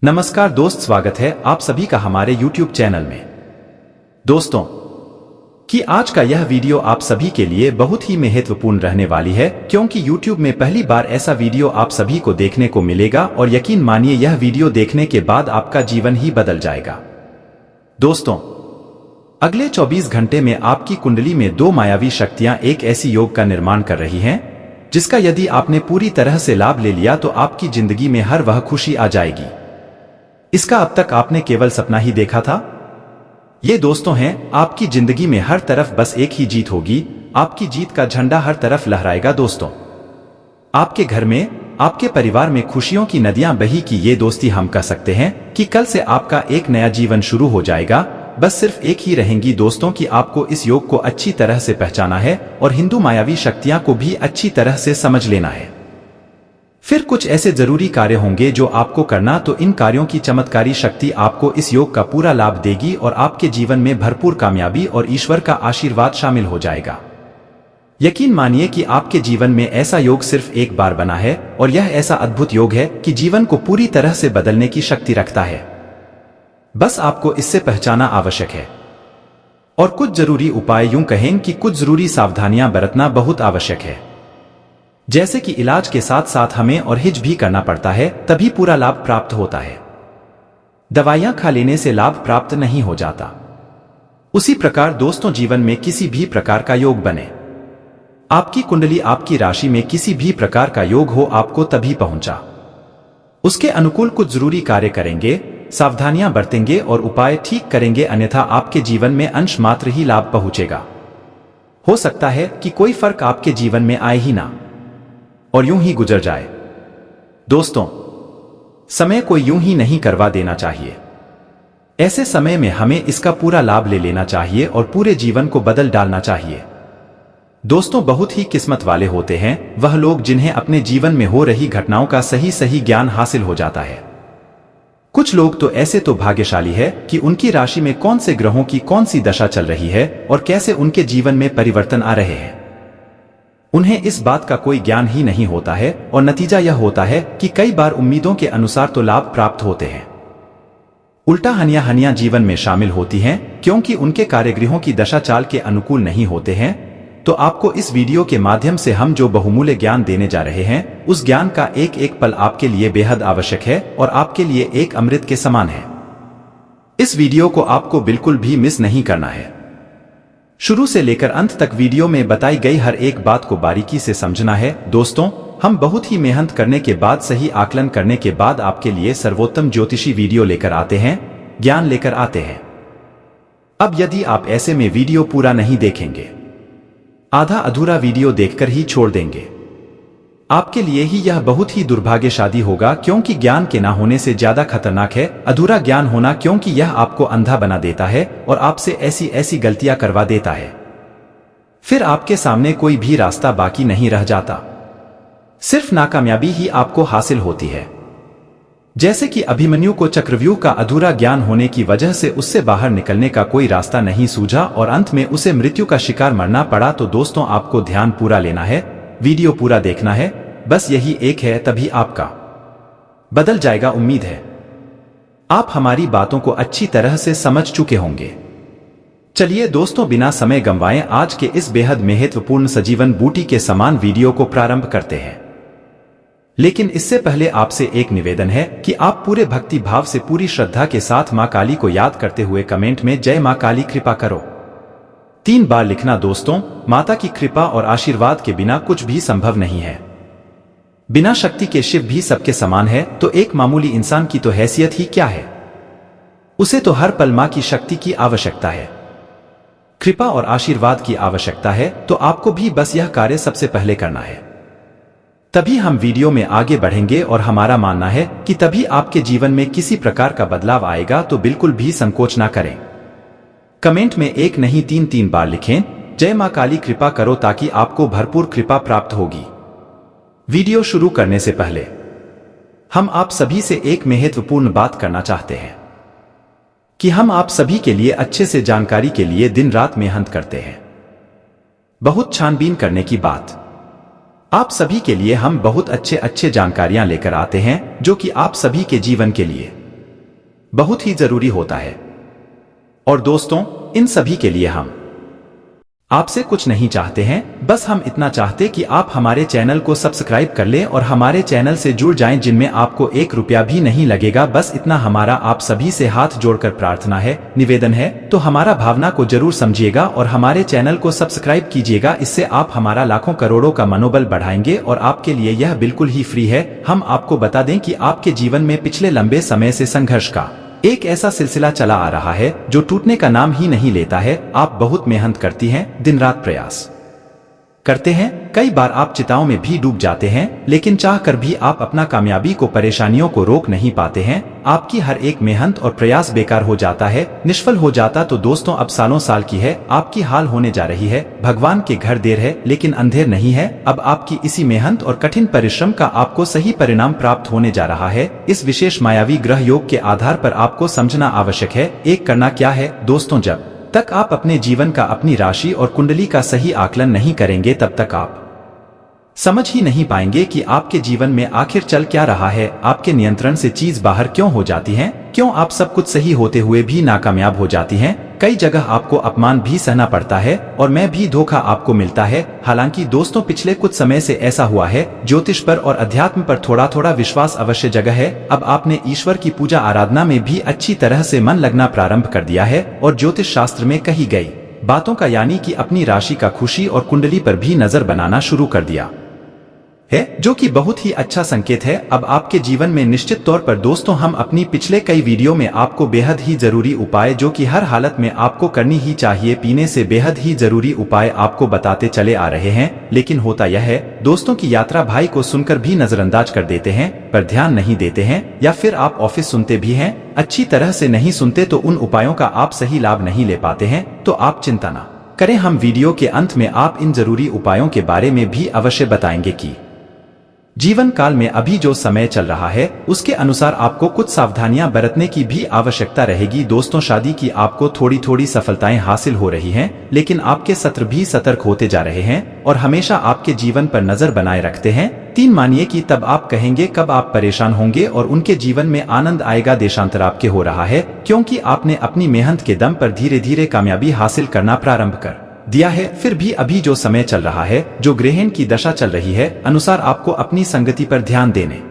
नमस्कार दोस्त, स्वागत है आप सभी का हमारे YouTube चैनल में। दोस्तों कि आज का यह वीडियो आप सभी के लिए बहुत ही महत्वपूर्ण रहने वाली है, क्योंकि YouTube में पहली बार ऐसा वीडियो आप सभी को देखने को मिलेगा और यकीन मानिए यह वीडियो देखने के बाद आपका जीवन ही बदल जाएगा। दोस्तों, अगले 24 घंटे में आपकी कुंडली में दो मायावी शक्तियां एक ऐसी योग का निर्माण कर रही हैं, जिसका यदि आपने पूरी तरह से लाभ ले लिया तो आपकी जिंदगी में हर वह खुशी आ जाएगी। इसका अब तक आपने केवल सपना ही देखा था। ये दोस्तों हैं, आपकी जिंदगी में हर तरफ बस एक ही जीत होगी, आपकी जीत का झंडा हर तरफ लहराएगा। दोस्तों, आपके घर में, आपके परिवार में खुशियों की नदियां बही की ये दोस्ती हम कह सकते हैं कि कल से आपका एक नया जीवन शुरू हो जाएगा। बस सिर्फ एक ही रहेंगी दोस्तों कि आपको इस योग को अच्छी तरह से पहचाना है और हिंदू मायावी शक्तियां को भी अच्छी तरह से समझ लेना है। फिर कुछ ऐसे जरूरी कार्य होंगे जो आपको करना, तो इन कार्यों की चमत्कारी शक्ति आपको इस योग का पूरा लाभ देगी और आपके जीवन में भरपूर कामयाबी और ईश्वर का आशीर्वाद शामिल हो जाएगा। यकीन मानिए कि आपके जीवन में ऐसा योग सिर्फ एक बार बना है और यह ऐसा अद्भुत योग है कि जीवन को पूरी तरह से बदलने की शक्ति रखता है। बस आपको इससे पहचाना आवश्यक है और कुछ जरूरी उपाय, यूं कहें कि कुछ जरूरी सावधानियां बरतना बहुत आवश्यक है। जैसे कि इलाज के साथ साथ हमें और हिज भी करना पड़ता है, तभी पूरा लाभ प्राप्त होता है। दवाइयां खा लेने से लाभ प्राप्त नहीं हो जाता। उसी प्रकार दोस्तों, जीवन में किसी भी प्रकार का योग बने, आपकी कुंडली, आपकी राशि में किसी भी प्रकार का योग हो, आपको तभी पहुंचा। उसके अनुकूल कुछ जरूरी कार्य करेंगे, सावधानियां बरतेंगे और उपाय ठीक करेंगे, अन्यथा आपके जीवन में अंश मात्र ही लाभ पहुंचेगा। हो सकता है कि कोई फर्क आपके जीवन में आए ही ना और यूं ही गुजर जाए। दोस्तों, समय को यूं ही नहीं करवा देना चाहिए। ऐसे समय में हमें इसका पूरा लाभ ले लेना चाहिए और पूरे जीवन को बदल डालना चाहिए। दोस्तों, बहुत ही किस्मत वाले होते हैं वह लोग जिन्हें अपने जीवन में हो रही घटनाओं का सही सही ज्ञान हासिल हो जाता है। कुछ लोग तो ऐसे तो भाग्यशाली है कि उनकी राशि में कौन से ग्रहों की कौन सी दशा चल रही है और कैसे उनके जीवन में परिवर्तन आ रहे हैं, उन्हें इस बात का कोई ज्ञान ही नहीं होता है और नतीजा यह होता है कि कई बार उम्मीदों के अनुसार तो लाभ प्राप्त होते हैं, उल्टा हानियां जीवन में शामिल होती हैं क्योंकि उनके कार्यगृहों की दशा चाल के अनुकूल नहीं होते हैं। तो आपको इस वीडियो के माध्यम से हम जो बहुमूल्य ज्ञान देने जा रहे हैं, उस ज्ञान का एक एक पल आपके लिए बेहद आवश्यक है और आपके लिए एक अमृत के समान है। इस वीडियो को आपको बिल्कुल भी मिस नहीं करना है। शुरू से लेकर अंत तक वीडियो में बताई गई हर एक बात को बारीकी से समझना है। दोस्तों, हम बहुत ही मेहनत करने के बाद, सही आकलन करने के बाद आपके लिए सर्वोत्तम ज्योतिषी वीडियो लेकर आते हैं, ज्ञान लेकर आते हैं। अब यदि आप ऐसे में वीडियो पूरा नहीं देखेंगे, आधा अधूरा वीडियो देखकर ही छोड़ देंगे, आपके लिए ही यह बहुत ही दुर्भाग्यशाली होगा, क्योंकि ज्ञान के ना होने से ज्यादा खतरनाक है अधूरा ज्ञान होना, क्योंकि यह आपको अंधा बना देता है और आपसे ऐसी ऐसी गलतियां करवा देता है, फिर आपके सामने कोई भी रास्ता बाकी नहीं रह जाता, सिर्फ नाकामयाबी ही आपको हासिल होती है। जैसे कि अभिमन्यु को चक्रव्यूह का अधूरा ज्ञान होने की वजह से उससे बाहर निकलने का कोई रास्ता नहीं सूझा और अंत में उसे मृत्यु का शिकार मरना पड़ा। तो दोस्तों, आपको ध्यान पूरा लेना है, वीडियो पूरा देखना है, बस यही एक है, तभी आपका बदल जाएगा। उम्मीद है आप हमारी बातों को अच्छी तरह से समझ चुके होंगे। चलिए दोस्तों, बिना समय गंवाएं आज के इस बेहद महत्वपूर्ण सजीवन बूटी के समान वीडियो को प्रारंभ करते हैं। लेकिन इससे पहले आपसे एक निवेदन है कि आप पूरे भक्ति भाव से, पूरी श्रद्धा के साथ मां काली को याद करते हुए कमेंट में जय मां काली कृपा करो 3 बार लिखना। दोस्तों, माता की कृपा और आशीर्वाद के बिना कुछ भी संभव नहीं है। बिना शक्ति के शिव भी सबके समान है, तो एक मामूली इंसान की तो हैसियत ही क्या है, उसे तो हर पल मां की शक्ति की आवश्यकता है, कृपा और आशीर्वाद की आवश्यकता है। तो आपको भी बस यह कार्य सबसे पहले करना है, तभी हम वीडियो में आगे बढ़ेंगे और हमारा मानना है कि तभी आपके जीवन में किसी प्रकार का बदलाव आएगा। तो बिल्कुल भी संकोच ना करें, कमेंट में एक नहीं 3 बार लिखें जय मां काली कृपा करो, ताकि आपको भरपूर कृपा प्राप्त होगी। वीडियो शुरू करने से पहले हम आप सभी से एक महत्वपूर्ण बात करना चाहते हैं कि हम आप सभी के लिए अच्छे से जानकारी के लिए दिन रात मेहनत करते हैं, बहुत छानबीन करने की बात। आप सभी के लिए हम बहुत अच्छे जानकारियां लेकर आते हैं जो कि आप सभी के जीवन के लिए बहुत ही जरूरी होता है। और दोस्तों, इन सभी के लिए हम आपसे कुछ नहीं चाहते हैं, बस हम इतना चाहते कि आप हमारे चैनल को सब्सक्राइब कर लें और हमारे चैनल से जुड़ जाएं, जिनमें आपको 1 रुपया भी नहीं लगेगा। बस इतना हमारा आप सभी से हाथ जोड़कर प्रार्थना है, निवेदन है। तो हमारा भावना को जरूर समझिएगा और हमारे चैनल को सब्सक्राइब कीजिएगा। इससे आप हमारा लाखों करोड़ों का मनोबल बढ़ाएंगे और आपके लिए यह बिल्कुल ही फ्री है। हम आपको बता दें कि आपके जीवन में पिछले लंबे समय से संघर्ष का एक ऐसा सिलसिला चला आ रहा है जो टूटने का नाम ही नहीं लेता है। आप बहुत मेहनत करती हैं, दिन रात प्रयास करते हैं, कई बार आप चिताओं में भी डूब जाते हैं, लेकिन चाहकर भी आप अपना कामयाबी को, परेशानियों को रोक नहीं पाते हैं। आपकी हर एक मेहनत और प्रयास बेकार हो जाता है, निष्फल हो जाता। तो दोस्तों, अब सालों साल की है आपकी हाल होने जा रही है। भगवान के घर देर है लेकिन अंधेर नहीं है। अब आपकी इसी मेहनत और कठिन परिश्रम का आपको सही परिणाम प्राप्त होने जा रहा है। इस विशेष मायावी ग्रह योग के आधार पर आपको समझना आवश्यक है। एक करना क्या है दोस्तों, जब तक आप अपने जीवन का, अपनी राशि और कुंडली का सही आकलन नहीं करेंगे, तब तक आप समझ ही नहीं पाएंगे कि आपके जीवन में आखिर चल क्या रहा है। आपके नियंत्रण से चीज बाहर क्यों हो जाती हैं, क्यों आप सब कुछ सही होते हुए भी नाकामयाब हो जाती हैं। कई जगह आपको अपमान भी सहना पड़ता है और मैं भी धोखा आपको मिलता है। हालांकि दोस्तों, पिछले कुछ समय से ऐसा हुआ है, ज्योतिष पर और अध्यात्म पर थोड़ा थोड़ा विश्वास अवश्य जगह है। अब आपने ईश्वर की पूजा आराधना में भी अच्छी तरह से मन लगना प्रारंभ कर दिया है और ज्योतिष शास्त्र में कही गई बातों का, यानी कि अपनी राशि का, खुशी और कुंडली पर भी नजर बनाना शुरू कर दिया है, जो कि बहुत ही अच्छा संकेत है। अब आपके जीवन में निश्चित तौर पर दोस्तों, हम अपनी पिछले कई वीडियो में आपको बेहद ही जरूरी उपाय, जो कि हर हालत में आपको करनी ही चाहिए, पीने से बेहद ही जरूरी उपाय आपको बताते चले आ रहे हैं। लेकिन होता यह है दोस्तों की यात्रा भाई को सुनकर भी नजरअंदाज कर देते हैं, पर ध्यान नहीं देते हैं, या फिर आप ऑफिस सुनते भी हैं, अच्छी तरह से नहीं सुनते, तो उन उपायों का आप सही लाभ नहीं ले पाते हैं। तो आप चिंता न करें, हम वीडियो के अंत में आप इन जरूरी उपायों के बारे में भी अवश्य बताएंगे कि जीवन काल में अभी जो समय चल रहा है उसके अनुसार आपको कुछ सावधानियां बरतने की भी आवश्यकता रहेगी। दोस्तों, शादी की आपको थोड़ी थोड़ी सफलताएं हासिल हो रही हैं, लेकिन आपके सत्र भी सतर्क होते जा रहे हैं और हमेशा आपके जीवन पर नजर बनाए रखते हैं। 3 मानिए कि तब आप कहेंगे कब आप परेशान होंगे और उनके जीवन में आनंद आएगा। देशांतर आपके हो रहा है क्योंकि आपने अपनी मेहनत के दम पर धीरे धीरे कामयाबी हासिल करना प्रारंभ कर दिया है। फिर भी अभी जो समय चल रहा है, जो ग्रहण की दशा चल रही है, अनुसार आपको अपनी संगति पर ध्यान देने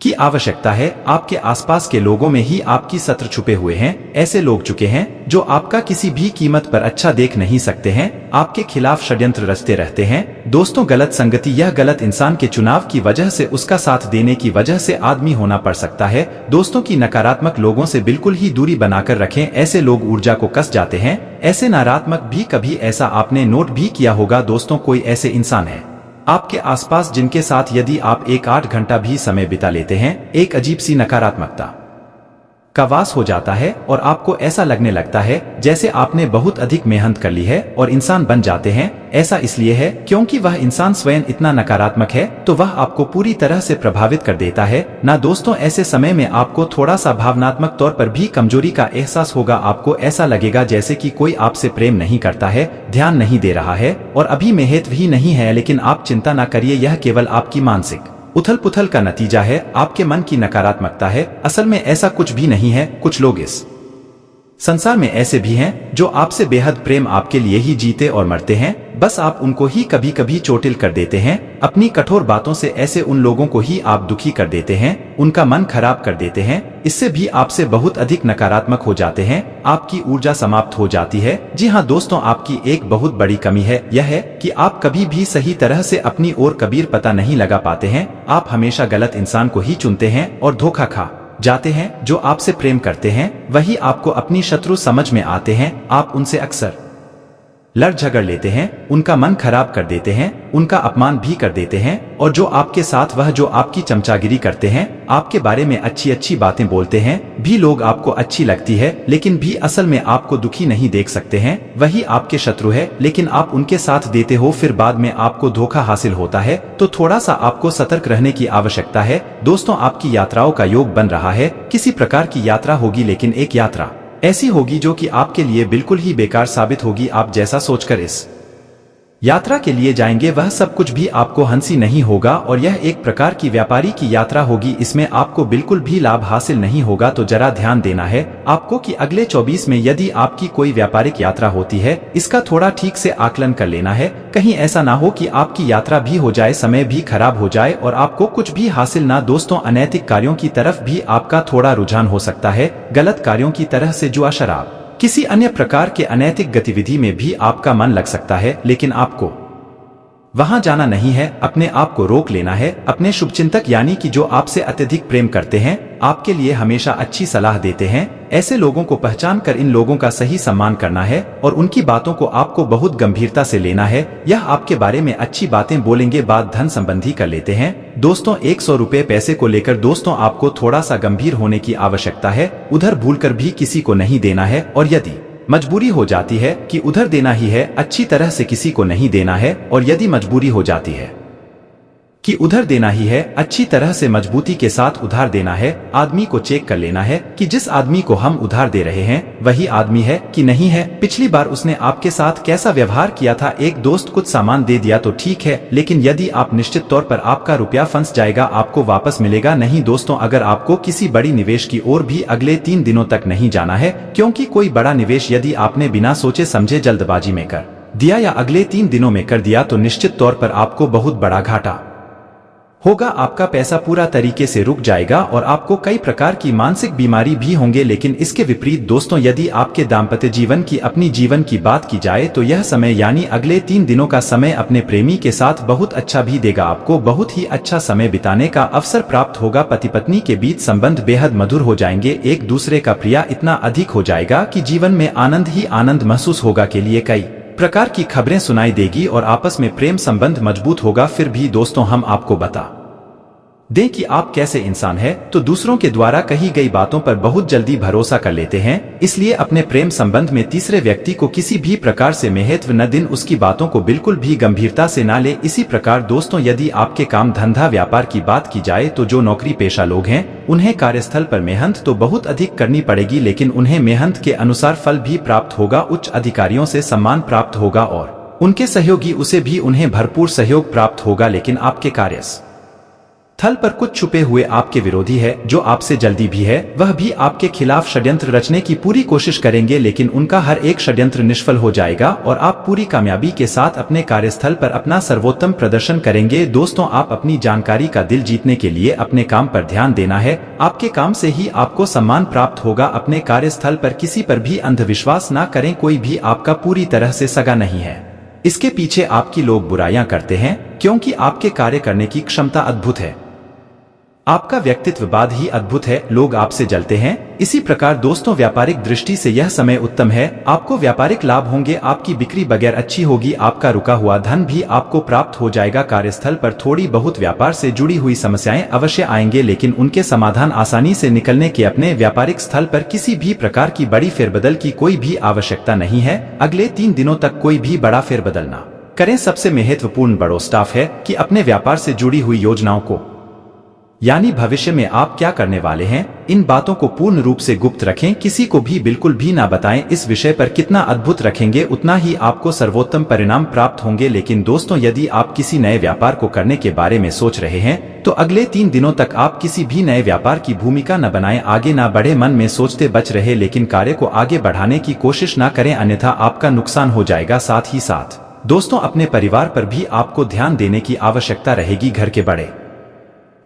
की आवश्यकता है। आपके आसपास के लोगों में ही आपकी सत्र छुपे हुए हैं। ऐसे लोग चुके हैं जो आपका किसी भी कीमत पर अच्छा देख नहीं सकते हैं, आपके खिलाफ षड्यंत्र रचते रहते हैं। दोस्तों, गलत संगति, यह गलत इंसान के चुनाव की वजह से, उसका साथ देने की वजह से आदमी होना पड़ सकता है। दोस्तों की नकारात्मक लोगों से बिल्कुल ही दूरी बनाकर रखें। ऐसे लोग ऊर्जा को कस जाते हैं। ऐसे नकारात्मक भी, कभी ऐसा आपने नोट भी किया होगा दोस्तों, कोई ऐसे इंसान है आपके आसपास जिनके साथ यदि आप 1-8 घंटा भी समय बिता लेते हैं, एक अजीब सी नकारात्मकता का वास हो जाता है और आपको ऐसा लगने लगता है जैसे आपने बहुत अधिक मेहनत कर ली है और इंसान बन जाते हैं। ऐसा इसलिए है क्योंकि वह इंसान स्वयं इतना नकारात्मक है, तो वह आपको पूरी तरह से प्रभावित कर देता है ना। दोस्तों, ऐसे समय में आपको थोड़ा सा भावनात्मक तौर पर भी कमजोरी का एहसास होगा। आपको ऐसा लगेगा जैसे कि कोई आपसे प्रेम नहीं करता है, ध्यान नहीं दे रहा है और अभी महत्व ही नहीं है। लेकिन आप चिंता न करिए, यह केवल आपकी मानसिक उथल पुथल का नतीजा है, आपके मन की नकारात्मकता है। असल में ऐसा कुछ भी नहीं है। कुछ लोग इस संसार में ऐसे भी हैं जो आपसे बेहद प्रेम आपके लिए ही जीते और मरते हैं, बस आप उनको ही कभी कभी चोटिल कर देते हैं। अपनी कठोर बातों से ऐसे उन लोगों को ही आप दुखी कर देते हैं, उनका मन खराब कर देते हैं। इससे भी आपसे बहुत अधिक नकारात्मक हो जाते हैं, आपकी ऊर्जा समाप्त हो जाती है। जी हाँ दोस्तों, आपकी एक बहुत बड़ी कमी है, यह है कि आप कभी भी सही तरह से अपनी ओर कबीर पता नहीं लगा पाते हैं। आप हमेशा गलत इंसान को ही चुनते हैं और धोखा खा जाते हैं। जो आपसे प्रेम करते हैं वही आपको अपनी शत्रु समझ में आते हैं। आप उनसे अक्सर लड़ झगड़ लेते हैं, उनका मन खराब कर देते हैं, उनका अपमान भी कर देते हैं और जो आपके साथ वह जो आपकी चमचागिरी करते हैं, आपके बारे में अच्छी अच्छी बातें बोलते हैं भी लोग आपको अच्छी लगती है, लेकिन भी असल में आपको दुखी नहीं देख सकते हैं, वही आपके शत्रु है। लेकिन आप उनके साथ देते हो, फिर बाद में आपको धोखा हासिल होता है। तो थोड़ा सा आपको सतर्क रहने की आवश्यकता है। दोस्तों, आपकी यात्राओं का योग बन रहा है, किसी प्रकार की यात्रा होगी, लेकिन एक यात्रा ऐसी होगी जो कि आपके लिए बिल्कुल ही बेकार साबित होगी। आप जैसा सोचकर इस यात्रा के लिए जाएंगे वह सब कुछ भी आपको हंसी नहीं होगा और यह एक प्रकार की व्यापारी की यात्रा होगी। इसमें आपको बिल्कुल भी लाभ हासिल नहीं होगा। तो जरा ध्यान देना है आपको कि अगले 24 में यदि आपकी कोई व्यापारिक यात्रा होती है, इसका थोड़ा ठीक से आकलन कर लेना है। कहीं ऐसा ना हो कि आपकी यात्रा भी हो जाए, समय भी खराब हो जाए और आपको कुछ भी हासिल ना। दोस्तों, अनैतिक कार्यों की तरफ भी आपका थोड़ा रुझान हो सकता है। गलत कार्यों की तरह से जुआ, शराब, किसी अन्य प्रकार के अनैतिक गतिविधि में भी आपका मन लग सकता है, लेकिन आपको वहां जाना नहीं है। अपने आप को रोक लेना है। अपने शुभचिंतक यानी कि जो आपसे अत्यधिक प्रेम करते हैं, आपके लिए हमेशा अच्छी सलाह देते हैं, ऐसे लोगों को पहचान कर इन लोगों का सही सम्मान करना है और उनकी बातों को आपको बहुत गंभीरता से लेना है। यह आपके बारे में अच्छी बातें बोलेंगे, बात धन संबंधी कर लेते हैं। दोस्तों, 100 रुपए पैसे को लेकर दोस्तों आपको थोड़ा सा गंभीर होने की आवश्यकता है। उधर भूलकर भी किसी को नहीं देना है और यदि मजबूरी हो जाती है कि उधर देना ही है, अच्छी तरह से किसी को नहीं देना है। और यदि मजबूरी हो जाती है कि उधर देना ही है, अच्छी तरह से मजबूती के साथ उधार देना है। आदमी को चेक कर लेना है कि जिस आदमी को हम उधार दे रहे हैं वही आदमी है कि नहीं है। पिछली बार उसने आपके साथ कैसा व्यवहार किया था। एक दोस्त कुछ सामान दे दिया तो ठीक है, लेकिन यदि आप निश्चित तौर पर आपका रुपया फंस जाएगा, आपको वापस मिलेगा नहीं। दोस्तों, अगर आपको किसी बड़ी निवेश की ओर भी अगले 3 दिनों तक नहीं जाना है, क्योंकि कोई बड़ा निवेश यदि आपने बिना सोचे समझे जल्दबाजी में कर दिया या अगले 3 दिनों में कर दिया तो निश्चित तौर पर आपको बहुत बड़ा घाटा होगा। आपका पैसा पूरा तरीके से रुक जाएगा और आपको कई प्रकार की मानसिक बीमारी भी होंगे। लेकिन इसके विपरीत दोस्तों, यदि आपके दाम्पत्य जीवन की, अपनी जीवन की बात की जाए तो यह समय यानी अगले 3 दिनों का समय अपने प्रेमी के साथ बहुत अच्छा भी देगा। आपको बहुत ही अच्छा समय बिताने का अवसर प्राप्त होगा। पति पत्नी के बीच संबंध बेहद मधुर हो जाएंगे। एक दूसरे का प्रिय इतना अधिक हो जाएगा कि जीवन में आनंद ही आनंद महसूस होगा। के लिए कई प्रकार की खबरें सुनाई देगी और आपस में प्रेम संबंध मजबूत होगा। फिर भी दोस्तों, हम आपको बता दें कि आप कैसे इंसान हैं तो दूसरों के द्वारा कही गई बातों पर बहुत जल्दी भरोसा कर लेते हैं। इसलिए अपने प्रेम संबंध में तीसरे व्यक्ति को किसी भी प्रकार से महत्व न दें, उसकी बातों को बिल्कुल भी गंभीरता से ना ले। इसी प्रकार दोस्तों, यदि आपके काम धंधा व्यापार की बात की जाए तो जो नौकरी पेशा लोग हैं उन्हें कार्यस्थल पर मेहनत तो बहुत अधिक करनी पड़ेगी, लेकिन उन्हें मेहनत के अनुसार फल भी प्राप्त होगा। उच्च अधिकारियों से सम्मान प्राप्त होगा और उनके सहयोगी उसे भी उन्हें भरपूर सहयोग प्राप्त होगा। लेकिन आपके कार्यस्थल थल पर कुछ छुपे हुए आपके विरोधी है जो आपसे जल्दी भी है, वह भी आपके खिलाफ षड्यंत्र रचने की पूरी कोशिश करेंगे, लेकिन उनका हर एक षड्यंत्र निष्फल हो जाएगा और आप पूरी कामयाबी के साथ अपने कार्यस्थल पर अपना सर्वोत्तम प्रदर्शन करेंगे। दोस्तों, आप अपनी जानकारी का दिल जीतने के लिए अपने काम पर ध्यान देना है। आपके काम से ही आपको सम्मान प्राप्त होगा। अपने कार्यस्थल पर किसी पर भी अंधविश्वास न करें। कोई भी आपका पूरी तरह से सगा नहीं है, इसके पीछे आपकी लोग बुराइयां करते हैं, क्योंकि आपके कार्य करने की क्षमता अद्भुत है। आपका व्यक्तित्व बाद ही अद्भुत है, लोग आपसे जलते हैं। इसी प्रकार दोस्तों, व्यापारिक दृष्टि से यह समय उत्तम है। आपको व्यापारिक लाभ होंगे, आपकी बिक्री बगैर अच्छी होगी, आपका रुका हुआ धन भी आपको प्राप्त हो जाएगा। कार्यस्थल पर थोड़ी बहुत व्यापार से जुड़ी हुई समस्याएं अवश्य आएंगे, लेकिन उनके समाधान आसानी से निकलने के अपने व्यापारिक स्थल पर किसी भी प्रकार की बड़ी फेरबदल की कोई भी आवश्यकता नहीं है। अगले 3 दिनों तक कोई भी बड़ा फेरबदल न करें। सबसे महत्वपूर्ण बड़ो स्टाफ है कि अपने व्यापार से जुड़ी हुई योजनाओं को, यानी भविष्य में आप क्या करने वाले हैं, इन बातों को पूर्ण रूप से गुप्त रखें, किसी को भी बिल्कुल भी ना बताएं। इस विषय पर कितना अद्भुत रखेंगे उतना ही आपको सर्वोत्तम परिणाम प्राप्त होंगे। लेकिन दोस्तों, यदि आप किसी नए व्यापार को करने के बारे में सोच रहे हैं तो अगले 3 दिनों तक आप किसी भी नए व्यापार की भूमिका न बनाएं, आगे ना बढ़े। मन में सोचते बच रहे, लेकिन कार्य को आगे बढ़ाने की कोशिश ना करें, अन्यथा आपका नुकसान हो जाएगा। साथ ही साथ दोस्तों, अपने परिवार पर भी आपको ध्यान देने की आवश्यकता रहेगी। घर के बड़े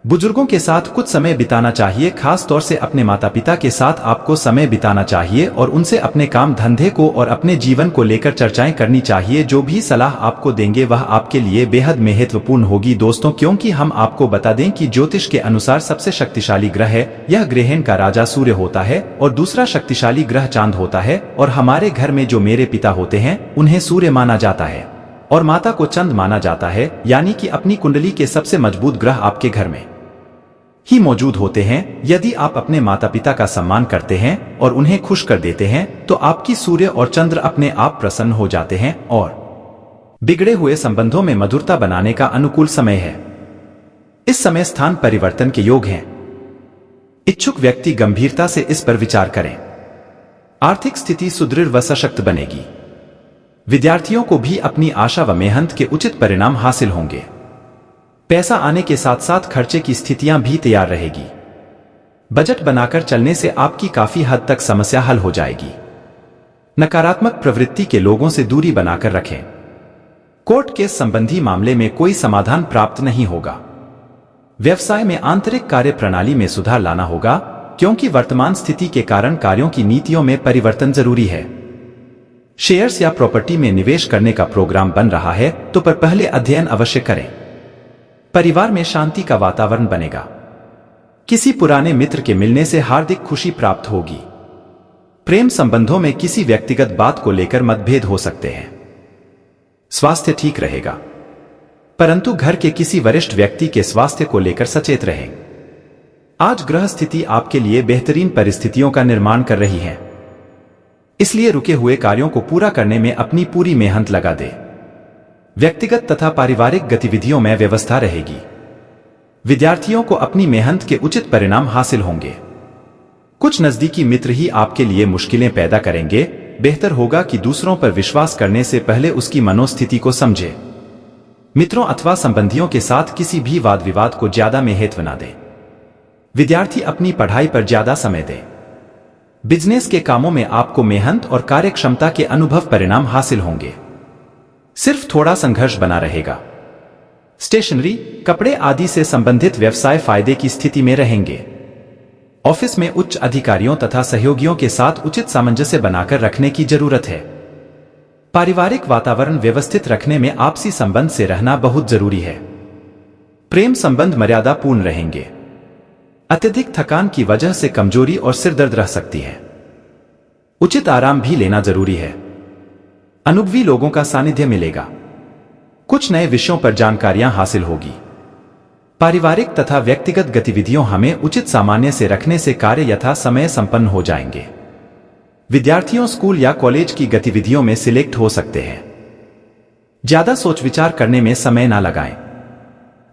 बुजुर्गों के साथ कुछ समय बिताना चाहिए, खास तौर से अपने माता पिता के साथ आपको समय बिताना चाहिए और उनसे अपने काम धंधे को और अपने जीवन को लेकर चर्चाएं करनी चाहिए। जो भी सलाह आपको देंगे वह आपके लिए बेहद महत्वपूर्ण होगी दोस्तों, क्योंकि हम आपको बता दें कि ज्योतिष के अनुसार सबसे शक्तिशाली ग्रह है, यह ग्रहण का राजा सूर्य होता है और दूसरा शक्तिशाली ग्रह चांद होता है। और हमारे घर में जो मेरे पिता होते हैं उन्हें सूर्य माना जाता है और माता को चंद माना जाता है, यानी कि अपनी कुंडली के सबसे मजबूत ग्रह आपके घर में ही मौजूद होते हैं। यदि आप अपने माता पिता का सम्मान करते हैं और उन्हें खुश कर देते हैं तो आपकी सूर्य और चंद्र अपने आप प्रसन्न हो जाते हैं और बिगड़े हुए संबंधों में मधुरता बनाने का अनुकूल समय है। इस समय स्थान परिवर्तन के योग हैं। इच्छुक व्यक्ति गंभीरता से इस पर विचार करें। आर्थिक स्थिति सुदृढ़ व सशक्त बनेगी। विद्यार्थियों को भी अपनी आशा व मेहनत के उचित परिणाम हासिल होंगे। पैसा आने के साथ साथ खर्चे की स्थितियां भी तैयार रहेगी। बजट बनाकर चलने से आपकी काफी हद तक समस्या हल हो जाएगी। नकारात्मक प्रवृत्ति के लोगों से दूरी बनाकर रखें। कोर्ट केस संबंधी मामले में कोई समाधान प्राप्त नहीं होगा। व्यवसाय में आंतरिक कार्य प्रणाली में सुधार लाना होगा, क्योंकि वर्तमान स्थिति के कारण कार्यों की नीतियों में परिवर्तन जरूरी है। शेयर्स या प्रॉपर्टी में निवेश करने का प्रोग्राम बन रहा है तो पर पहले अध्ययन अवश्य करें। परिवार में शांति का वातावरण बनेगा। किसी पुराने मित्र के मिलने से हार्दिक खुशी प्राप्त होगी। प्रेम संबंधों में किसी व्यक्तिगत बात को लेकर मतभेद हो सकते हैं। स्वास्थ्य ठीक रहेगा, परंतु घर के किसी वरिष्ठ व्यक्ति के स्वास्थ्य को लेकर सचेत रहें। आज ग्रह स्थिति आपके लिए बेहतरीन परिस्थितियों का निर्माण कर रही है, इसलिए रुके हुए कार्यों को पूरा करने में अपनी पूरी मेहनत लगा दे। व्यक्तिगत तथा पारिवारिक गतिविधियों में व्यवस्था रहेगी। विद्यार्थियों को अपनी मेहनत के उचित परिणाम हासिल होंगे। कुछ नजदीकी मित्र ही आपके लिए मुश्किलें पैदा करेंगे। बेहतर होगा कि दूसरों पर विश्वास करने से पहले उसकी मनोस्थिति को समझे। मित्रों अथवा संबंधियों के साथ किसी भी वाद विवाद को ज्यादा महत्व न दे। विद्यार्थी अपनी पढ़ाई पर ज्यादा समय दे। बिजनेस के कामों में आपको मेहनत और कार्यक्षमता के अनुभव परिणाम हासिल होंगे। सिर्फ थोड़ा संघर्ष बना रहेगा। स्टेशनरी, कपड़े आदि से संबंधित व्यवसाय फायदे की स्थिति में रहेंगे। ऑफिस में उच्च अधिकारियों तथा सहयोगियों के साथ उचित सामंजस्य बनाकर रखने की जरूरत है। पारिवारिक वातावरण व्यवस्थित रखने में आपसी संबंध से रहना बहुत जरूरी है। प्रेम संबंध मर्यादा पूर्ण रहेंगे। अत्यधिक थकान की वजह से कमजोरी और सिरदर्द रह सकती है। उचित आराम भी लेना जरूरी है। अनुभवी लोगों का सानिध्य मिलेगा। कुछ नए विषयों पर जानकारियां हासिल होगी। पारिवारिक तथा व्यक्तिगत गतिविधियों हमें उचित सामान्य से रखने से कार्य यथा समय संपन्न हो जाएंगे। विद्यार्थियों स्कूल या कॉलेज की गतिविधियों में सिलेक्ट हो सकते हैं। ज्यादा सोच विचार करने में समय ना लगाएं।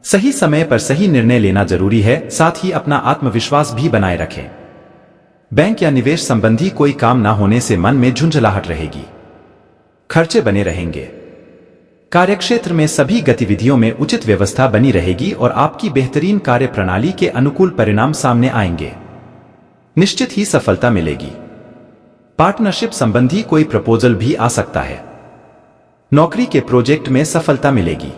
सही समय पर सही निर्णय लेना जरूरी है। साथ ही अपना आत्मविश्वास भी बनाए रखें। बैंक या निवेश संबंधी कोई काम ना होने से मन में झुंझलाहट रहेगी। खर्चे बने रहेंगे। कार्यक्षेत्र में सभी गतिविधियों में उचित व्यवस्था बनी रहेगी और आपकी बेहतरीन कार्य प्रणाली के अनुकूल परिणाम सामने आएंगे। निश्चित ही सफलता मिलेगी। पार्टनरशिप संबंधी कोई प्रपोजल भी आ सकता है। नौकरी के प्रोजेक्ट में सफलता मिलेगी।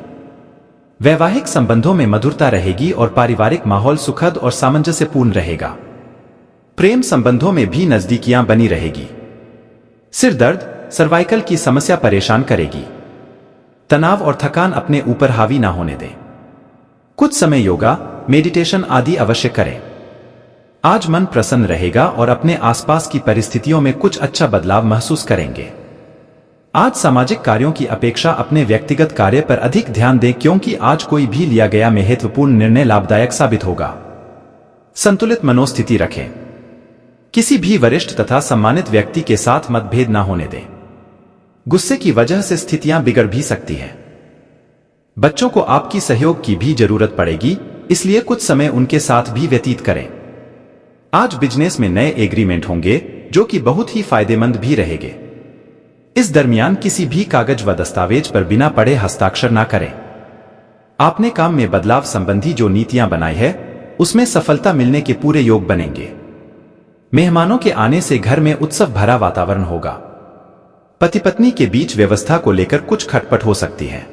वैवाहिक संबंधों में मधुरता रहेगी और पारिवारिक माहौल सुखद और सामंजस्यपूर्ण रहेगा। प्रेम संबंधों में भी नजदीकियां बनी रहेगी। सिर दर्द, सर्वाइकल की समस्या परेशान करेगी। तनाव और थकान अपने ऊपर हावी ना होने दें। कुछ समय योगा, मेडिटेशन आदि अवश्य करें। आज मन प्रसन्न रहेगा और अपने आसपास की परिस्थितियों में कुछ अच्छा बदलाव महसूस करेंगे। आज सामाजिक कार्यों की अपेक्षा अपने व्यक्तिगत कार्य पर अधिक ध्यान दें, क्योंकि आज कोई भी लिया गया महत्वपूर्ण निर्णय लाभदायक साबित होगा। संतुलित मनोस्थिति रखें। किसी भी वरिष्ठ तथा सम्मानित व्यक्ति के साथ मतभेद ना होने दें। गुस्से की वजह से स्थितियां बिगड़ भी सकती हैं। बच्चों को आपकी सहयोग की भी जरूरत पड़ेगी, इसलिए कुछ समय उनके साथ भी व्यतीत करें। आज बिजनेस में नए एग्रीमेंट होंगे जो कि बहुत ही फायदेमंद भी रहेंगे। इस दरमियान किसी भी कागज व दस्तावेज पर बिना पढ़े हस्ताक्षर ना करें। आपने काम में बदलाव संबंधी जो नीतियां बनाई है उसमें सफलता मिलने के पूरे योग बनेंगे। मेहमानों के आने से घर में उत्सव भरा वातावरण होगा। पति पत्नी के बीच व्यवस्था को लेकर कुछ खटपट हो सकती है।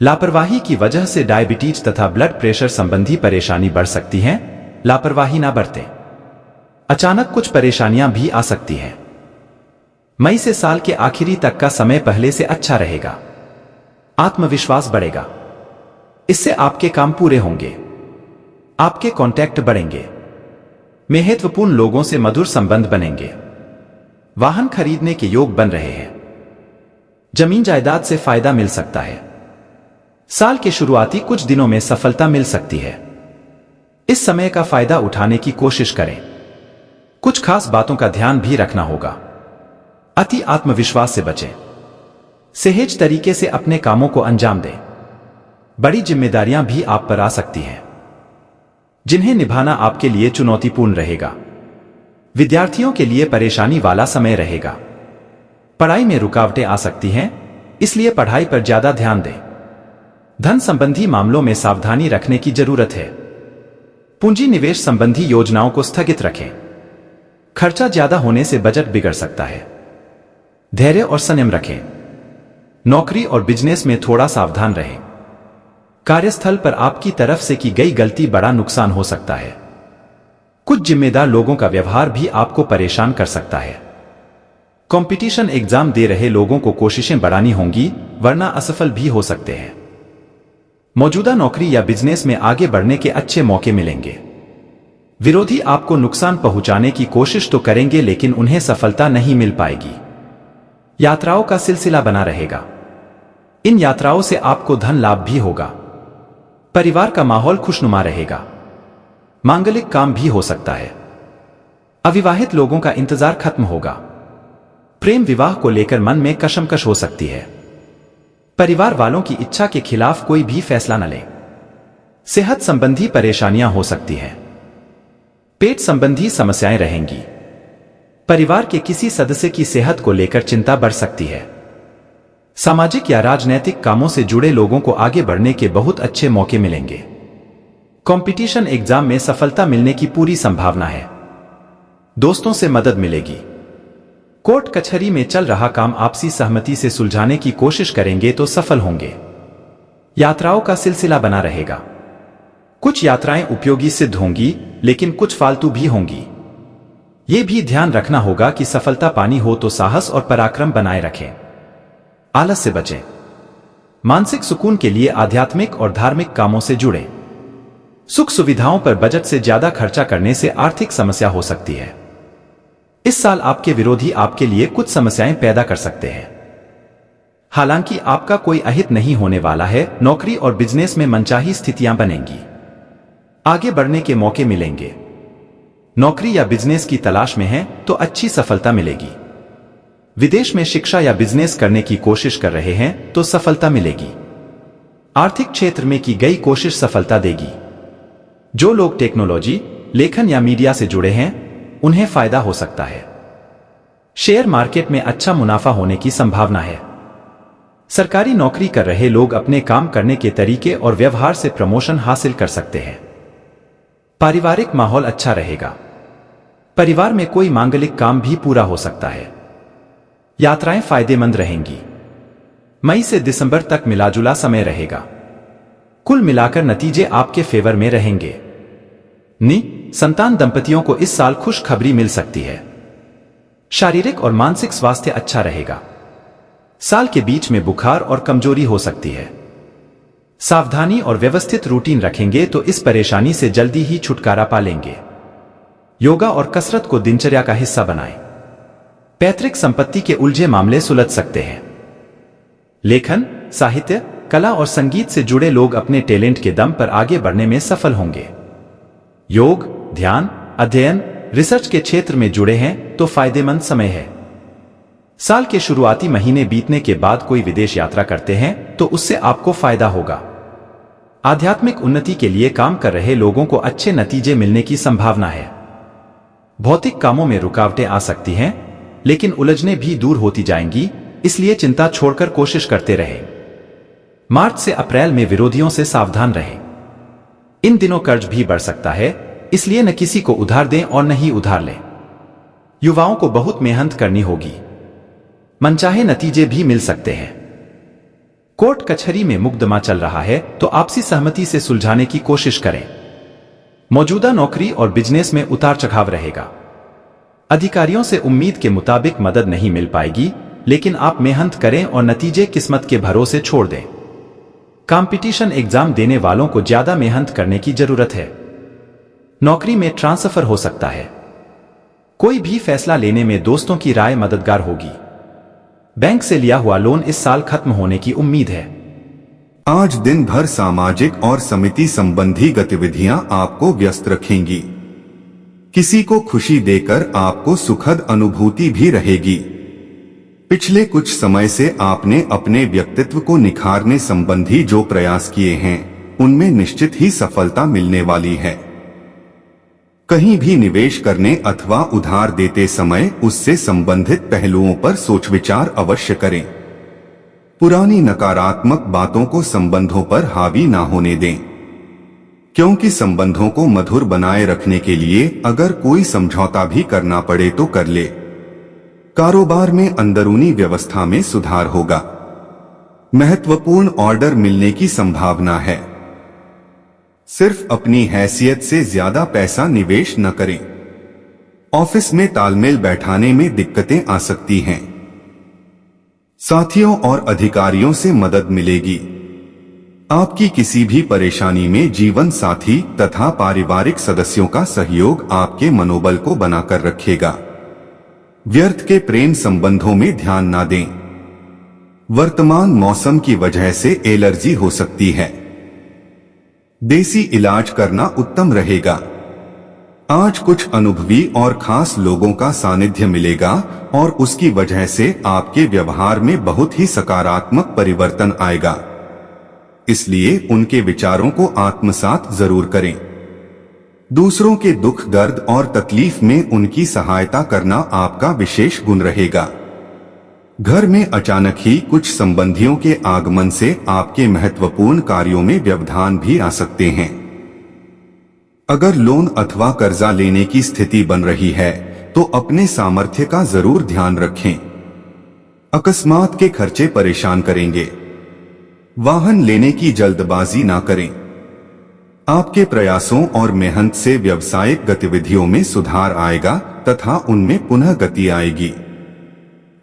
लापरवाही की वजह से डायबिटीज तथा ब्लड प्रेशर संबंधी परेशानी बढ़ सकती है। लापरवाही ना बरतें। अचानक कुछ परेशानियां भी आ सकती हैं। मई से साल के आखिरी तक का समय पहले से अच्छा रहेगा। आत्मविश्वास बढ़ेगा। इससे आपके काम पूरे होंगे। आपके कॉन्टैक्ट बढ़ेंगे। महत्वपूर्ण लोगों से मधुर संबंध बनेंगे। वाहन खरीदने के योग बन रहे हैं। जमीन जायदाद से फायदा मिल सकता है। साल के शुरुआती कुछ दिनों में सफलता मिल सकती है। इस समय का फायदा उठाने की कोशिश करें। कुछ खास बातों का ध्यान भी रखना होगा। अति आत्मविश्वास से बचें। सहज तरीके से अपने कामों को अंजाम दें। बड़ी जिम्मेदारियां भी आप पर आ सकती हैं, जिन्हें निभाना आपके लिए चुनौतीपूर्ण रहेगा। विद्यार्थियों के लिए परेशानी वाला समय रहेगा। पढ़ाई में रुकावटें आ सकती हैं, इसलिए पढ़ाई पर ज्यादा ध्यान दें। धन संबंधी मामलों में सावधानी रखने की जरूरत है। पूंजी निवेश संबंधी योजनाओं को स्थगित रखें। खर्चा ज्यादा होने से बजट बिगड़ सकता है। धैर्य और संयम रखें। नौकरी और बिजनेस में थोड़ा सावधान रहें। कार्यस्थल पर आपकी तरफ से की गई गलती बड़ा नुकसान हो सकता है। कुछ जिम्मेदार लोगों का व्यवहार भी आपको परेशान कर सकता है। कंपटीशन एग्जाम दे रहे लोगों को कोशिशें बढ़ानी होंगी, वरना असफल भी हो सकते हैं। मौजूदा नौकरी या बिजनेस में आगे बढ़ने के अच्छे मौके मिलेंगे। विरोधी आपको नुकसान पहुंचाने की कोशिश तो करेंगे, लेकिन उन्हें सफलता नहीं मिल पाएगी। यात्राओं का सिलसिला बना रहेगा। इन यात्राओं से आपको धन लाभ भी होगा। परिवार का माहौल खुशनुमा रहेगा। मांगलिक काम भी हो सकता है। अविवाहित लोगों का इंतजार खत्म होगा। प्रेम विवाह को लेकर मन में कशमकश हो सकती है। परिवार वालों की इच्छा के खिलाफ कोई भी फैसला न लें। सेहत संबंधी परेशानियां हो सकती हैं। पेट संबंधी समस्याएं रहेंगी। परिवार के किसी सदस्य की सेहत को लेकर चिंता बढ़ सकती है। सामाजिक या राजनैतिक कामों से जुड़े लोगों को आगे बढ़ने के बहुत अच्छे मौके मिलेंगे। कंपटीशन एग्जाम में सफलता मिलने की पूरी संभावना है। दोस्तों से मदद मिलेगी। कोर्ट कचहरी में चल रहा काम आपसी सहमति से सुलझाने की कोशिश करेंगे तो सफल होंगे। यात्राओं का सिलसिला बना रहेगा। कुछ यात्राएं उपयोगी सिद्ध होंगी, लेकिन कुछ फालतू भी होंगी। यह भी ध्यान रखना होगा कि सफलता पानी हो तो साहस और पराक्रम बनाए रखें। आलस से बचें। मानसिक सुकून के लिए आध्यात्मिक और धार्मिक कामों से जुड़ें। सुख सुविधाओं पर बजट से ज्यादा खर्चा करने से आर्थिक समस्या हो सकती है। इस साल आपके विरोधी आपके लिए कुछ समस्याएं पैदा कर सकते हैं। हालांकि आपका कोई अहित नहीं होने वाला है। नौकरी और बिजनेस में मनचाही स्थितियां बनेंगी। आगे बढ़ने के मौके मिलेंगे। नौकरी या बिजनेस की तलाश में हैं तो अच्छी सफलता मिलेगी। विदेश में शिक्षा या बिजनेस करने की कोशिश कर रहे हैं तो सफलता मिलेगी। आर्थिक क्षेत्र में की गई कोशिश सफलता देगी। जो लोग टेक्नोलॉजी, लेखन या मीडिया से जुड़े हैं, उन्हें फायदा हो सकता है। शेयर मार्केट में अच्छा मुनाफा होने की संभावना है। सरकारी नौकरी कर रहे लोग अपने काम करने के तरीके और व्यवहार से प्रमोशन हासिल कर सकते हैं। पारिवारिक माहौल अच्छा रहेगा। परिवार में कोई मांगलिक काम भी पूरा हो सकता है। यात्राएं फायदेमंद रहेंगी। मई से दिसंबर तक मिलाजुला समय रहेगा। कुल मिलाकर नतीजे आपके फेवर में रहेंगे। संतान दंपतियों को इस साल खुशखबरी मिल सकती है। शारीरिक और मानसिक स्वास्थ्य अच्छा रहेगा। साल के बीच में बुखार और कमजोरी हो सकती है। सावधानी और व्यवस्थित रूटीन रखेंगे तो इस परेशानी से जल्दी ही छुटकारा पा लेंगे। योगा और कसरत को दिनचर्या का हिस्सा बनाएं। पैतृक संपत्ति के उलझे मामले सुलझ सकते हैं। लेखन, साहित्य, कला और संगीत से जुड़े लोग अपने टैलेंट के दम पर आगे बढ़ने में सफल होंगे। योग, ध्यान, अध्ययन, रिसर्च के क्षेत्र में जुड़े हैं तो फायदेमंद समय है। साल के शुरुआती महीने बीतने के बाद कोई विदेश यात्रा करते हैं तो उससे आपको फायदा होगा। आध्यात्मिक उन्नति के लिए काम कर रहे लोगों को अच्छे नतीजे मिलने की संभावना है। भौतिक कामों में रुकावटें आ सकती हैं, लेकिन उलझने भी दूर होती जाएंगी, इसलिए चिंता छोड़कर कोशिश करते रहें। मार्च से अप्रैल में विरोधियों से सावधान रहें। इन दिनों कर्ज भी बढ़ सकता है, इसलिए न किसी को उधार दें और न ही उधार लें। युवाओं को बहुत मेहनत करनी होगी। मनचाहे नतीजे भी मिल सकते हैं। कोर्ट कचहरी में मुकदमा चल रहा है तो आपसी सहमति से सुलझाने की कोशिश करें। मौजूदा नौकरी और बिजनेस में उतार चढ़ाव रहेगा। अधिकारियों से उम्मीद के मुताबिक मदद नहीं मिल पाएगी, लेकिन आप मेहनत करें और नतीजे किस्मत के भरोसे छोड़ दें। कंपटीशन एग्जाम देने वालों को ज्यादा मेहनत करने की जरूरत है। नौकरी में ट्रांसफर हो सकता है। कोई भी फैसला लेने में दोस्तों की राय मददगार होगी। बैंक से लिया हुआ लोन इस साल खत्म होने की उम्मीद है। आज दिन भर सामाजिक और समिति संबंधी गतिविधियां आपको व्यस्त रखेंगी। किसी को खुशी देकर आपको सुखद अनुभूति भी रहेगी। पिछले कुछ समय से आपने अपने व्यक्तित्व को निखारने संबंधी जो प्रयास किए हैं, उनमें निश्चित ही सफलता मिलने वाली है। कहीं भी निवेश करने अथवा उधार देते समय उससे संबंधित पहलुओं पर सोच विचार अवश्य करें। पुरानी नकारात्मक बातों को संबंधों पर हावी ना होने दें, क्योंकि संबंधों को मधुर बनाए रखने के लिए अगर कोई समझौता भी करना पड़े तो कर ले। कारोबार में अंदरूनी व्यवस्था में सुधार होगा। महत्वपूर्ण ऑर्डर मिलने की संभावना है। सिर्फ अपनी हैसियत से ज्यादा पैसा निवेश न करें। ऑफिस में तालमेल बैठाने में दिक्कतें आ सकती हैं। साथियों और अधिकारियों से मदद मिलेगी। आपकी किसी भी परेशानी में जीवन साथी तथा पारिवारिक सदस्यों का सहयोग आपके मनोबल को बनाकर रखेगा। व्यर्थ के प्रेम संबंधों में ध्यान ना दें। वर्तमान मौसम की वजह से एलर्जी हो सकती है। देसी इलाज करना उत्तम रहेगा। आज कुछ अनुभवी और खास लोगों का सानिध्य मिलेगा और उसकी वजह से आपके व्यवहार में बहुत ही सकारात्मक परिवर्तन आएगा। इसलिए उनके विचारों को आत्मसात जरूर करें। दूसरों के दुख दर्द और तकलीफ में उनकी सहायता करना आपका विशेष गुण रहेगा। घर में अचानक ही कुछ संबंधियों के आगमन से आपके महत्वपूर्ण कार्यों में व्यवधान भी आ सकते हैं। अगर लोन अथवा कर्जा लेने की स्थिति बन रही है तो अपने सामर्थ्य का जरूर ध्यान रखें। अकस्मात के खर्चे परेशान करेंगे। वाहन लेने की जल्दबाजी ना करें। आपके प्रयासों और मेहनत से व्यावसायिक गतिविधियों में सुधार आएगा तथा उनमें पुनः गति आएगी।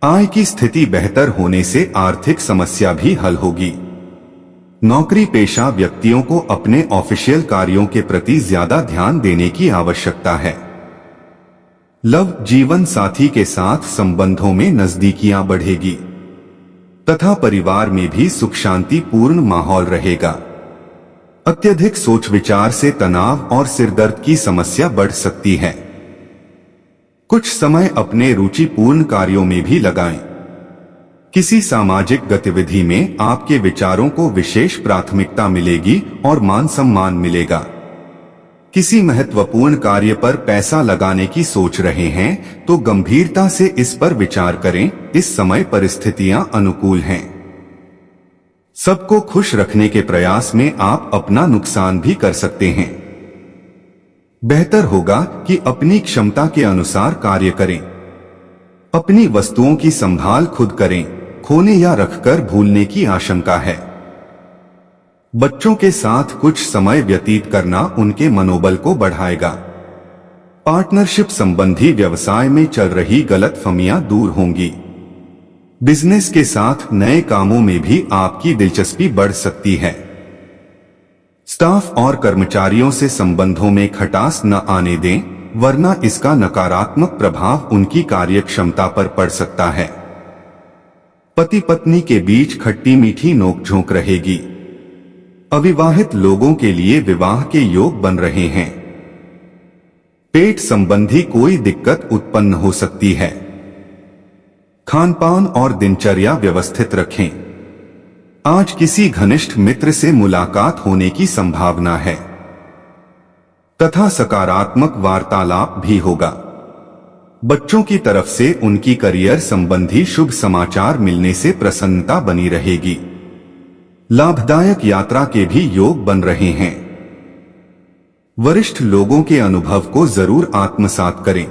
आय की स्थिति बेहतर होने से आर्थिक समस्या भी हल होगी। नौकरी पेशा व्यक्तियों को अपने ऑफिशियल कार्यों के प्रति ज्यादा ध्यान देने की आवश्यकता है। लव जीवन साथी के साथ संबंधों में नजदीकियां बढ़ेगी तथा परिवार में भी सुख शांति पूर्ण माहौल रहेगा। अत्यधिक सोच विचार से तनाव और सिरदर्द की समस्या बढ़ सकती है। कुछ समय अपने रुचिपूर्ण कार्यों में भी लगाएं। किसी सामाजिक गतिविधि में आपके विचारों को विशेष प्राथमिकता मिलेगी और मान सम्मान मिलेगा। किसी महत्वपूर्ण कार्य पर पैसा लगाने की सोच रहे हैं तो गंभीरता से इस पर विचार करें। इस समय परिस्थितियां अनुकूल हैं। सबको खुश रखने के प्रयास में आप अपना नुकसान भी कर सकते हैं। बेहतर होगा कि अपनी क्षमता के अनुसार कार्य करें। अपनी वस्तुओं की संभाल खुद करें। खोने या रखकर भूलने की आशंका है। बच्चों के साथ कुछ समय व्यतीत करना उनके मनोबल को बढ़ाएगा। पार्टनरशिप संबंधी व्यवसाय में चल रही गलतफहमियां दूर होंगी। बिजनेस के साथ नए कामों में भी आपकी दिलचस्पी बढ़ सकती है। स्टाफ और कर्मचारियों से संबंधों में खटास न आने दें, वरना इसका नकारात्मक प्रभाव उनकी कार्यक्षमता पर पड़ सकता है। पति पत्नी के बीच खट्टी मीठी नोकझोंक रहेगी। अविवाहित लोगों के लिए विवाह के योग बन रहे हैं। पेट संबंधी कोई दिक्कत उत्पन्न हो सकती है। खानपान और दिनचर्या व्यवस्थित रखें। आज किसी घनिष्ठ मित्र से मुलाकात होने की संभावना है तथा सकारात्मक वार्तालाप भी होगा। बच्चों की तरफ से उनकी करियर संबंधी शुभ समाचार मिलने से प्रसन्नता बनी रहेगी। लाभदायक यात्रा के भी योग बन रहे हैं। वरिष्ठ लोगों के अनुभव को जरूर आत्मसात करें।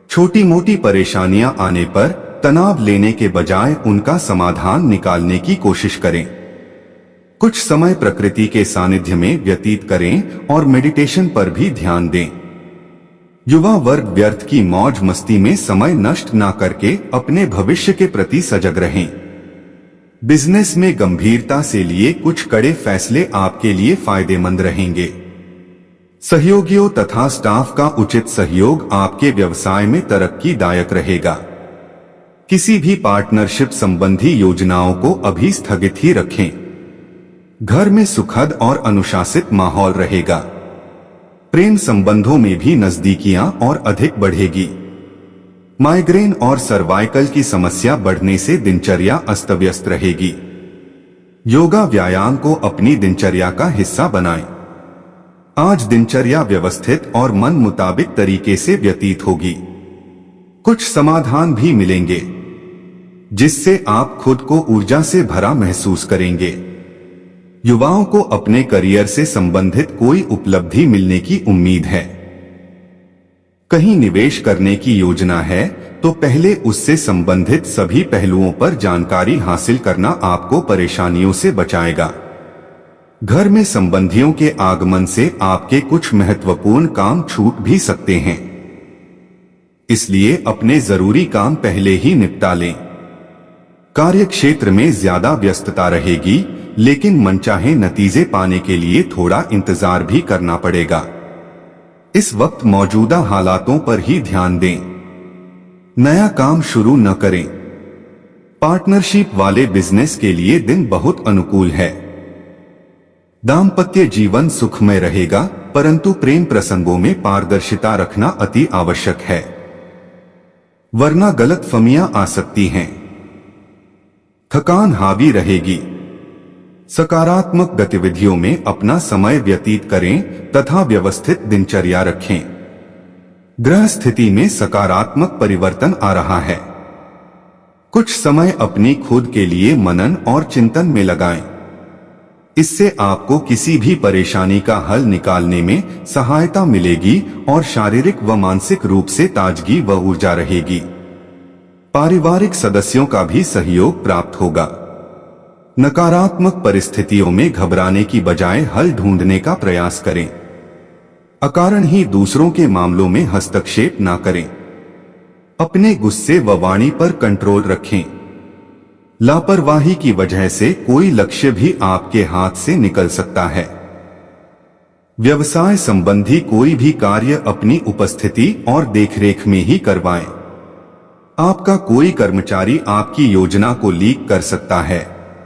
छोटी मोटी परेशानियां आने पर तनाव लेने के बजाय उनका समाधान निकालने की कोशिश करें। कुछ समय प्रकृति के सानिध्य में व्यतीत करें और मेडिटेशन पर भी ध्यान दें। युवा वर्ग व्यर्थ की मौज मस्ती में समय नष्ट ना करके अपने भविष्य के प्रति सजग रहें। बिजनेस में गंभीरता से लिए कुछ कड़े फैसले आपके लिए फायदेमंद रहेंगे। सहयोगियों तथा स्टाफ का उचित सहयोग आपके व्यवसाय में तरक्कीदायक रहेगा। किसी भी पार्टनरशिप संबंधी योजनाओं को अभी स्थगित ही रखें। घर में सुखद और अनुशासित माहौल रहेगा। प्रेम संबंधों में भी नजदीकियां और अधिक बढ़ेगी। माइग्रेन और सर्वाइकल की समस्या बढ़ने से दिनचर्या अस्त व्यस्त रहेगी। योगा व्यायाम को अपनी दिनचर्या का हिस्सा बनाएं। आज दिनचर्या व्यवस्थित और मन मुताबिक तरीके से व्यतीत होगी। कुछ समाधान भी मिलेंगे जिससे आप खुद को ऊर्जा से भरा महसूस करेंगे। युवाओं को अपने करियर से संबंधित कोई उपलब्धि मिलने की उम्मीद है। कहीं निवेश करने की योजना है तो पहले उससे संबंधित सभी पहलुओं पर जानकारी हासिल करना आपको परेशानियों से बचाएगा। घर में संबंधियों के आगमन से आपके कुछ महत्वपूर्ण काम छूट भी सकते हैं, इसलिए अपने जरूरी काम पहले ही निपटा लें। कार्य क्षेत्र में ज्यादा व्यस्तता रहेगी, लेकिन मनचाहे नतीजे पाने के लिए थोड़ा इंतजार भी करना पड़ेगा। इस वक्त मौजूदा हालातों पर ही ध्यान दें। नया काम शुरू न करें। पार्टनरशिप वाले बिजनेस के लिए दिन बहुत अनुकूल है। दाम्पत्य जीवन सुखमय रहेगा, परंतु प्रेम प्रसंगों में पारदर्शिता रखना अति आवश्यक है, वरना गलतफहमियां आ सकती हैं। थकान हावी रहेगी। सकारात्मक गतिविधियों में अपना समय व्यतीत करें तथा व्यवस्थित दिनचर्या रखें। ग्रह स्थिति में सकारात्मक परिवर्तन आ रहा है। कुछ समय अपनी खुद के लिए मनन और चिंतन में लगाएं। इससे आपको किसी भी परेशानी का हल निकालने में सहायता मिलेगी और शारीरिक व मानसिक रूप से ताजगी व ऊर्जा रहेगी। पारिवारिक सदस्यों का भी सहयोग प्राप्त होगा। नकारात्मक परिस्थितियों में घबराने की बजाय हल ढूंढने का प्रयास करें। अकारण ही दूसरों के मामलों में हस्तक्षेप ना करें। अपने गुस्से व वाणी पर कंट्रोल रखें। लापरवाही की वजह से कोई लक्ष्य भी आपके हाथ से निकल सकता है। व्यवसाय संबंधी कोई भी कार्य अपनी उपस्थिति और देखरेख में ही करवाएं। आपका कोई कर्मचारी आपकी योजना को लीक कर सकता है,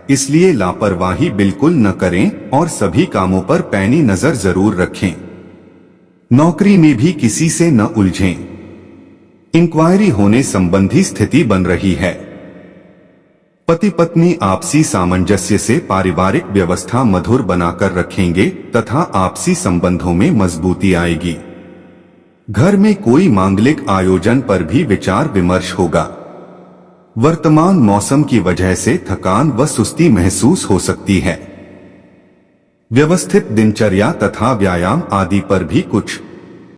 इसलिए लापरवाही बिल्कुल न करें और सभी कामों पर पैनी नजर जरूर रखें। नौकरी में भी किसी से न उलझें। इंक्वायरी होने संबंधी स्थिति बन रही है। पति पत्नी आपसी सामंजस्य से पारिवारिक व्यवस्था मधुर बनाकर रखेंगे तथा आपसी संबंधों में मजबूती आएगी। घर में कोई मांगलिक आयोजन पर भी विचार विमर्श होगा। वर्तमान मौसम की वजह से थकान व सुस्ती महसूस हो सकती है। व्यवस्थित दिनचर्या तथा व्यायाम आदि पर भी कुछ